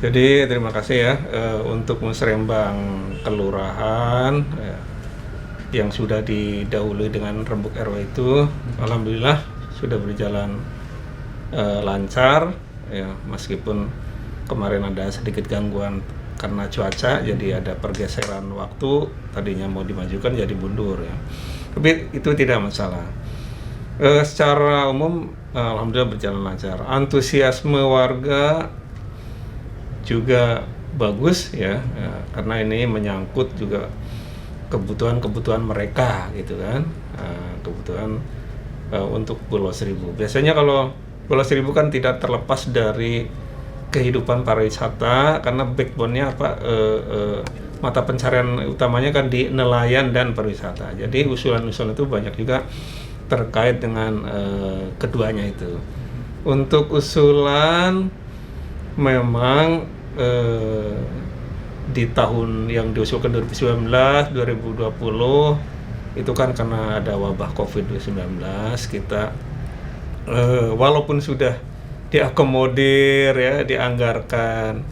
Jadi terima kasih ya untuk Musrembang Kelurahan yang sudah didahului dengan rembuk RW itu, alhamdulillah sudah berjalan lancar ya, meskipun kemarin ada sedikit gangguan karena cuaca, jadi ada pergeseran waktu, tadinya mau dimajukan jadi mundur ya. Tapi itu tidak masalah. Secara umum alhamdulillah berjalan lancar. Antusiasme warga juga bagus ya, karena ini menyangkut juga kebutuhan mereka gitu kan, kebutuhan untuk Pulau Seribu. Biasanya kalau Pulau Seribu kan tidak terlepas dari kehidupan pariwisata karena backbone-nya mata pencarian utamanya kan di nelayan dan pariwisata. Jadi usulan-usulan itu banyak juga terkait dengan keduanya itu. Untuk usulan memang di tahun yang diusulkan 2019, 2020 itu kan karena ada wabah COVID-19, kita walaupun sudah diakomodir ya, dianggarkan,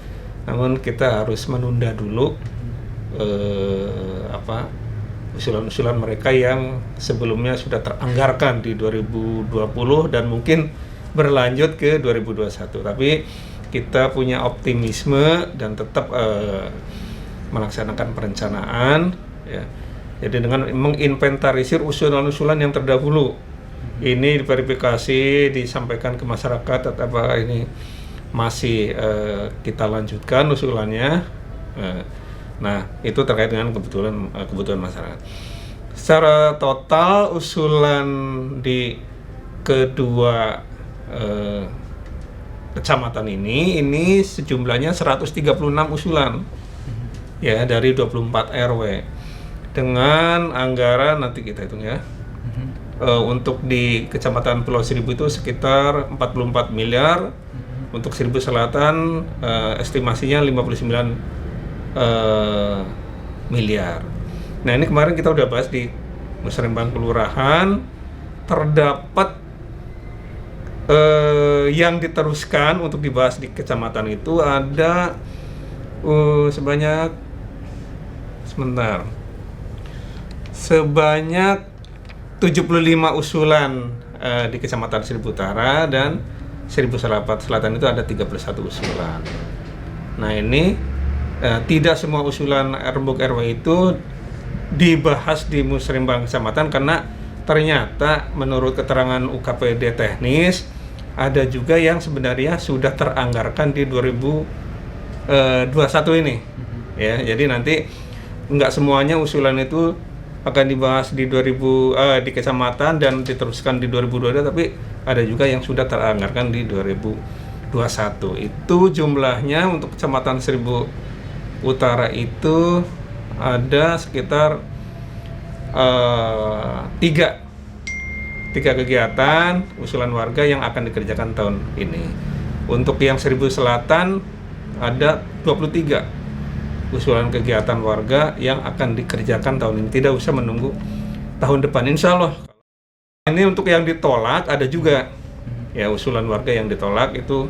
namun kita harus menunda dulu usulan-usulan mereka yang sebelumnya sudah teranggarkan di 2020 dan mungkin berlanjut ke 2021. Tapi kita punya optimisme dan tetap melaksanakan perencanaan ya. Jadi dengan menginventarisir usulan-usulan yang terdahulu, ini diverifikasi, disampaikan ke masyarakat apakah ini masih kita lanjutkan usulannya. Nah, itu terkait dengan kebutuhan masyarakat. Secara total usulan di kedua kecamatan ini sejumlahnya 136 usulan ya dari 24 RW dengan anggaran nanti kita hitung ya. Untuk di Kecamatan Pulau Seribu itu sekitar 44 miliar, untuk Seribu Selatan estimasinya 59 miliar. Nah, ini kemarin kita udah bahas di Musrembang Kelurahan, terdapat yang diteruskan untuk dibahas di kecamatan itu ada sebanyak 75 usulan di Kecamatan Seribu Utara, dan Seribu Selatan itu ada 31 usulan. Nah, ini tidak semua usulan rembuk RW itu dibahas di Musrembang Kecamatan karena ternyata menurut keterangan UKPD teknis ada juga yang sebenarnya sudah teranggarkan di 2021 ini ya. Jadi nanti nggak semuanya usulan itu akan dibahas di di kecamatan dan diteruskan di 2022, tapi ada juga yang sudah teranggarkan di 2021. Itu jumlahnya untuk Kecamatan Seribu Utara itu ada sekitar tiga kegiatan usulan warga yang akan dikerjakan tahun ini. Untuk yang Seribu Selatan ada 23 usulan kegiatan warga yang akan dikerjakan tahun ini, tidak usah menunggu tahun depan, insya Allah. Ini untuk yang ditolak ada juga ya, usulan warga yang ditolak itu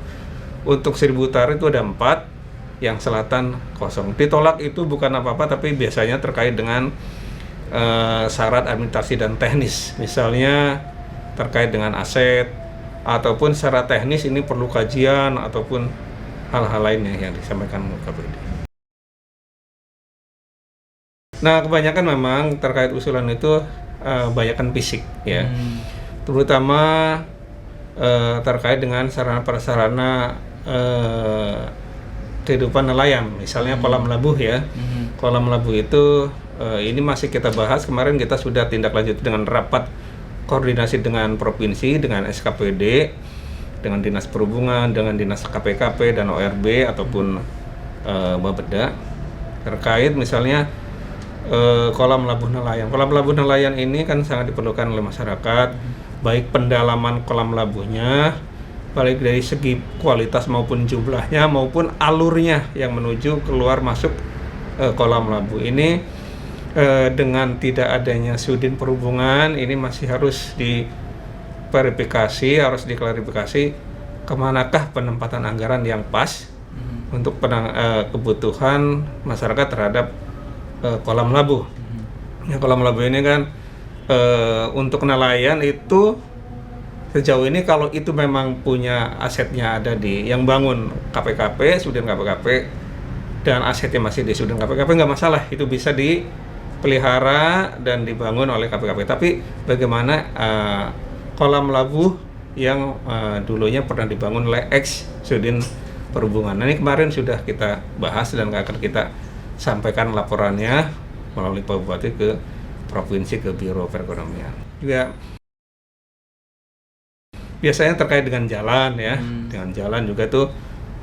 untuk Seribu Utara itu ada 4, yang Selatan kosong. Ditolak itu bukan apa-apa, tapi biasanya terkait dengan syarat administrasi dan teknis, misalnya terkait dengan aset ataupun secara teknis ini perlu kajian ataupun hal-hal lainnya yang disampaikan KPD. Nah, kebanyakan memang terkait usulan itu banyakkan fisik ya, terutama terkait dengan sarana-prasarana kehidupan nelayan, misalnya kolam labuh ya. Kolam labuh itu ini masih kita bahas. Kemarin kita sudah tindak lanjut dengan rapat koordinasi dengan provinsi, dengan SKPD, dengan Dinas Perhubungan, dengan Dinas KPKP dan ORB ataupun Bapeda terkait misalnya kolam labuh nelayan. Kolam labuh nelayan ini kan sangat diperlukan oleh masyarakat, baik pendalaman kolam labuhnya, baik dari segi kualitas maupun jumlahnya maupun alurnya yang menuju keluar masuk kolam labuh ini. Dengan tidak adanya Sudin Perhubungan ini masih harus diverifikasi, harus diklarifikasi kemanakah penempatan anggaran yang pas untuk kebutuhan masyarakat terhadap kolam labu. Ya, kolam labu ini kan untuk nelayan itu sejauh ini kalau itu memang punya asetnya ada di yang bangun KPKP, Sudin KPKP, dan asetnya masih di Sudin KPKP, nggak masalah, itu bisa dipelihara dan dibangun oleh KPKP. Tapi bagaimana kolam labu yang dulunya pernah dibangun oleh ex Sudin Perhubungan. Nah, ini kemarin sudah kita bahas dan akan kita sampaikan laporannya melalui Pak Bupati ke provinsi, ke Biro Perekonomian. Juga biasanya terkait dengan jalan ya, dengan jalan juga tuh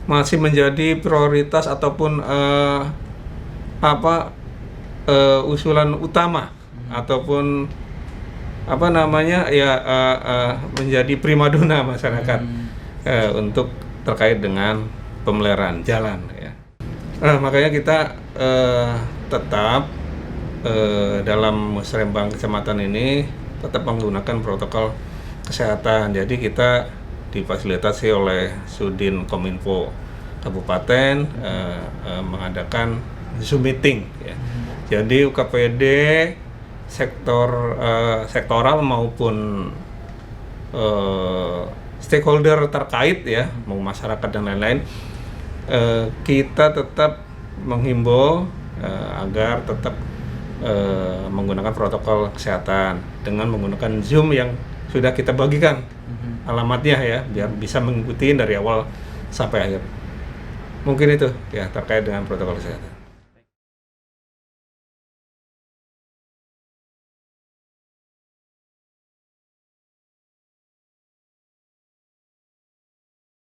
masih menjadi prioritas ataupun usulan utama ataupun menjadi primadona masyarakat untuk terkait dengan pemeliharaan jalan ya. Makanya kita tetap dalam Musrembang Kecamatan ini tetap menggunakan protokol kesehatan. Jadi kita difasilitasi oleh Sudin Kominfo Kabupaten mengadakan Zoom meeting ya. Jadi UKPD sektoral maupun stakeholder terkait ya, mau masyarakat dan lain-lain, kita tetap menghimbau agar tetap menggunakan protokol kesehatan dengan menggunakan Zoom yang sudah kita bagikan alamatnya ya, biar bisa mengikuti dari awal sampai akhir. Mungkin itu ya terkait dengan protokol kesehatan.